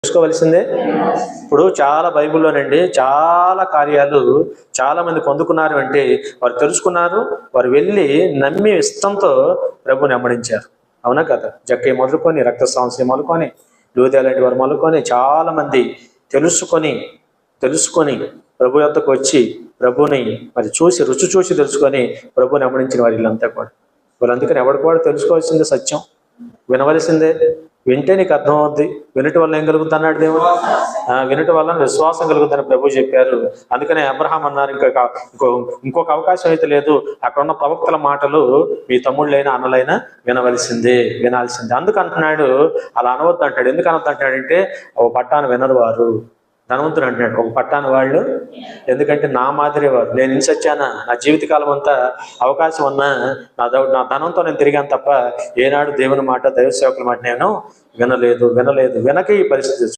తెలుసుకోవలసిందే. ఇప్పుడు చాలా బైబిల్లోనండి చాలా కార్యాలు చాలా మంది పొందుకున్నారు అంటే వారు తెలుసుకున్నారు, వారు వెళ్ళి నమ్మి ఇష్టంతో ప్రభుని వెంబడించారు. అవునా కదా? జక్కయ్య మొదలుకొని, రక్తస్రావం మొదలుకొని, లూదియా లాంటి వారు మొదలుకొని చాలా మంది తెలుసుకొని ప్రభు యొద్దకు వచ్చి ప్రభుని మరి రుచి చూసి తెలుసుకొని ప్రభుని వెంబడించిన వారి వీళ్ళంతా కూడా. వీళ్ళందుకని ఎవడు కూడా తెలుసుకోవాల్సిందే సత్యం, వినవలసిందే. వింటే నీకు అర్థం అవుద్ది. వినటం వల్ల ఏం కలుగుతున్నాడు దేవుడు? వినటం వల్ల విశ్వాసం కలుగుతుందని ప్రభు చెప్పారు. అందుకనే అబ్రహాం అన్నారు, ఇంకొక అవకాశం అయితే లేదు, అక్కడ ఉన్న ప్రవక్తల మాటలు మీ తమ్ముళ్ళైనా అన్నలైనా వినాల్సిందే. అందుకు అంటున్నాడు, అలా అనవద్దు అంటాడు. ఎందుకు అనవద్దు అంటున్నాడంటే ఒక పట్టాన వినరు వారు. ధనవంతుడు అంటున్నాడు, ఒక పట్టాన వాళ్ళు, ఎందుకంటే నా మాదిరి వారు. నేను ఇన్సొచ్చానా, నా జీవితకాలం అంతా అవకాశం ఉన్నా నా ధనంతో నేను తిరిగాను తప్ప ఏనాడు దేవుని మాట, దైవ సేవకుల మాట నేను వినలేదు. వినక ఈ పరిస్థితి